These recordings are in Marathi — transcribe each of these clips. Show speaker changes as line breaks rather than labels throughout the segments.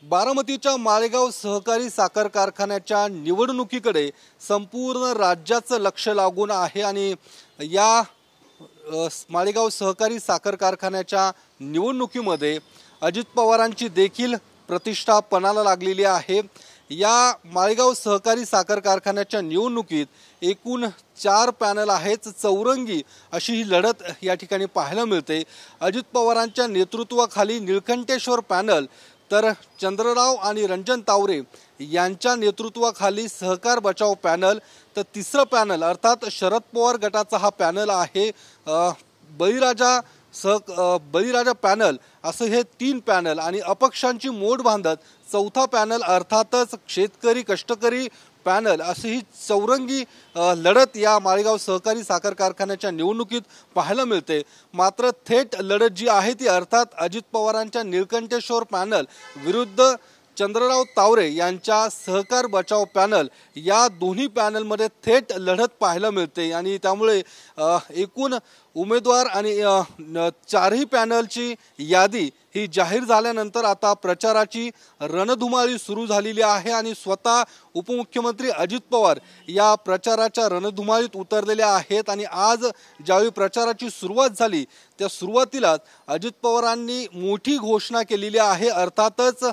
बारामतीच्या माळेगाव सहकारी साखर कारखान्याच्या निवडणुकीकडे संपूर्ण राज्याचं लक्ष लागून आहे आणि या माळेगाव सहकारी साखर कारखान्याच्या निवडणुकीमध्ये अजित पवारांची देखील प्रतिष्ठा पणाला लागलेली आहे। या माळेगाव सहकारी साखर कारखान्याच्या निवडणुकीत एकूण 4 पॅनल आहेत। चौरंगी अशी ही लढत या ठिकाणी पाहायला मिळते। अजित पवारांच्या नेतृत्वाखाली निळकंठेश्वर पॅनल तर चंद्रराव आणि रंजन तावरे यांच्या नेतृत्वाखाली सहकार बचाव पॅनल तर तिसरं पॅनल अर्थात शरद पवार गटाचा हा पॅनल आहे। बळीराजा पॅनल असं हे 3 पॅनल आणि अपक्षांची मोड बांधत चौथा पॅनल अर्थातच शेतकरी कष्टकरी पॅनल अशी ही चौरंगी लढत या माळेगाव सहकारी साखर कारखान्याच्या निवडणुकीत पाहायला मिळते। मात्र थेट लढत जी आहे ती अर्थात अजित पवारांच्या निळकंठेश्वर पॅनल विरुद्ध चंद्रराव तावरे यांच्या सहकार बचाव पॅनल या दोन्ही पॅनलमध्ये थेट लढत पाहायला मिळते आणि त्यामुळे एकूण उमेदवार आणि 4ही पॅनलची यादी ही जाहीर झाल्यानंतर आता प्रचाराची रणधुमाळी सुरू झालेली आहे आणि स्वतः उपमुख्यमंत्री अजित पवार या प्रचाराच्या रणधुमाळीत उतरलेले आहेत आणि आज ज्यावेळी प्रचाराची सुरुवात झाली त्या सुरुवातीलाच अजित पवारांनी मोठी घोषणा केलेली आहे। अर्थातच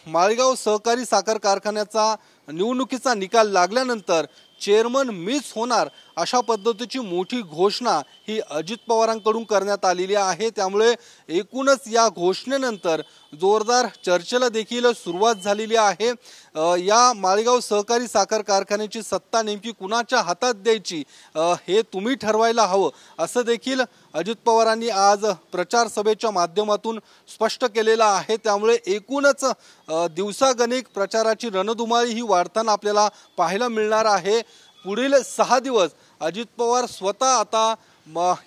माळेगाव सहकारी साखर कारखान्याचा निवडणुकीचा निकाल लागल्यानंतर चेअरमन मीच होणार अशा पद्धतीची मोठी घोषणा ही अजित पवारांकडून करण्यात आलेली आहे। त्यामुळे एकूणच या घोषणेनंतर जोरदार चर्चेला देखील सुरुवात झालेली आहे। या माळेगाव सहकारी साखर कारखान्याची सत्ता नेमकी कुणाच्या हातात द्यायची हे तुम्ही ठरवायला हवं असं देखील अजित पवारांनी आज प्रचार सभेच्या माध्यमातून स्पष्ट केलेलं आहे। त्यामुळे एकूणच दिवसागणिक प्रचाराची रणधुमाळी ही वाढताना आपल्याला पाहायला मिळणार आहे। पुढील 6 दिवस अजित पवार स्वतः आता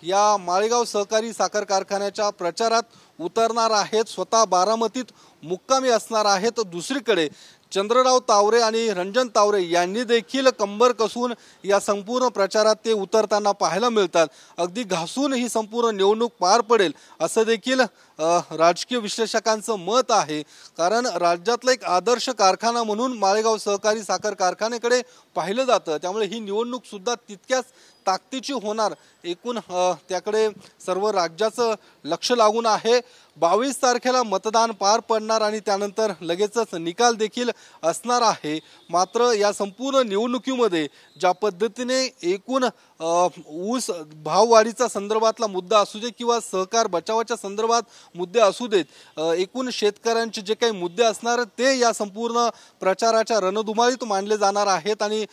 या माळेगाव सहकारी साखर कारखान्याच्या प्रचारात उतरणार आहेत, स्वतः बारामतीत मुक्कामी असणार आहेत। दुसरीकडे चंद्रराव तावरे आणि रंजन तावरे यांनी देखील कंबर कसून या संपूर्ण प्रचारात ते उतरताना पाहायला मिळतात। अगदी घासून ही संपूर्ण निवडणूक पार पडेल असं देखील राजकीय विश्लेषकांचं मत आहे। कारण राज्यातला एक आदर्श कारखाना म्हणून माळेगाव सहकारी साखर कारखान्याकडे पाहिलं जातं, त्यामुळे ही निवडणूक सुद्धा तितक्याच ताकदीची होणार। एकूण त्याकडे सर्व राज्याचं लक्ष लागून आहे। 22 तारखेला मतदान पार पडणार आणि त्यानंतर लगेचच निकाल देखील असणार आहे। मात्र या संपूर्ण निवडणुकीमध्ये ज्या पद्धतीने एकूण ऊस भाववाढीचा संदर्भातला मुद्दा असू दे किंवा सहकार बचावाच्या संदर्भात मुद्दे असू देत, एकूण शेतकऱ्यांचे जे काही मुद्दे असणार ते या संपूर्ण प्रचाराच्या रणधुमाळीत मांडले जाणार आहेत आणि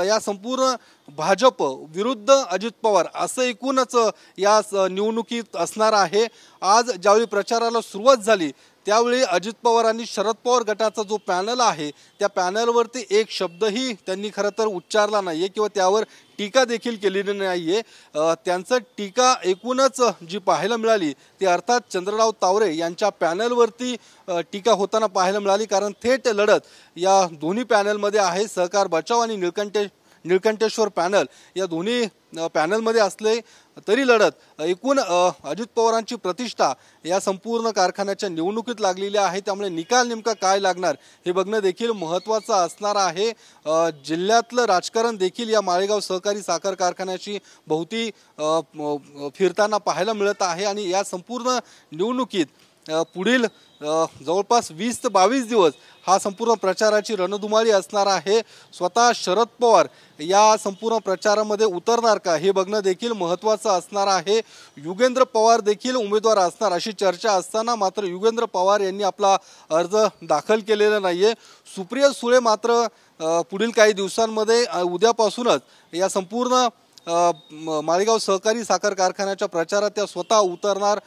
या संपूर्ण भाजप विरुद्ध अजित पवार असं एकूणच या निवडणुकीत असणार आहे। आज ज्यावेळी प्रचाराला सुरुवात झाली त्यावेळी अजित पवारांनी शरद पवार गटाचा जो पॅनल आहे त्या पॅनलवरती एक शब्दही त्यांनी खरं तर उच्चारला नाहीये किंवा त्यावर टीका देखील केलेली नाहीये। त्यांचं टीका एकूणच जी पाहायला मिळाली ती अर्थात चंद्रराव तावरे यांच्या पॅनलवरती टीका होताना पाहायला मिळाली। कारण थेट लढत या दोन्ही पॅनलमध्ये आहे। सहकार बचाव आणि निळकंठेश्वर पॅनल या दोन्ही पॅनलमध्ये असले तरी लढत एकूण अजित पवारांची प्रतिष्ठा या संपूर्ण कारखान्याच्या निवडणुकीत लागलेली आहे। त्यामुळे निकाल नेमका काय लागणार हे बघणं देखील महत्त्वाचं असणार आहे। जिल्ह्यातलं राजकारण देखील या माळेगाव सहकारी साखर कारखान्याची भोवती फिरताना पाहायला मिळत आहे आणि या संपूर्ण निवडणुकीत पुढील जवळपास 20 ते 22 दिवस हा संपूर्ण प्रचाराची रणधुमाळी असणार आहे। स्वतः शरद पवार या संपूर्ण प्रचारामध्ये उतरणार का हे बघणं देखील महत्त्वाचं असणार आहे। युगेंद्र पवार देखील उमेदवार असणार अशी चर्चा असताना मात्र युगेंद्र पवार यांनी आपला अर्ज दाखल केलेला नाहीये। सुप्रिया सुळे मात्र पुढील काही दिवसांमध्ये उद्यापासूनच या संपूर्ण माळेगाव सहकारी साखर कारखान्याच्या प्रचारात त्या स्वतः उतरणार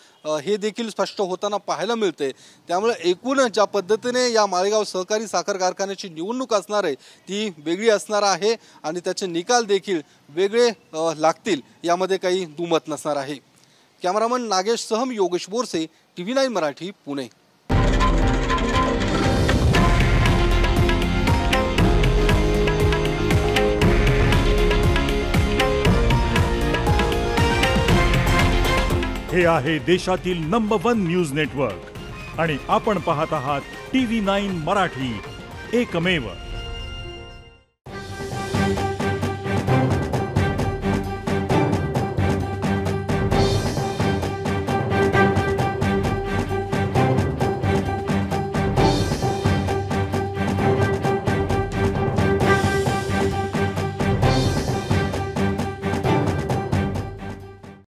हे देखील स्पष्ट होताना पाहायला मिळते। त्यामुळे एकूण ज्या पद्धतीने या माळेगाव सहकारी साखर कारखान्याची निवडणूक असणार आहे ती वेगळी असणार आहे आणि त्याचे निकाल देखील वेगळे लागतील यामध्ये काही दुमत नसणार आहे। कॅमेरामन नागेश सहम योगेश बोरसे, TV9 मराठी, पुणे।
हे आहे देशातील नंबर 1 न्यूज नेटवर्क आणि आपण पाहत आहात TV9 मराठी, एकमेव.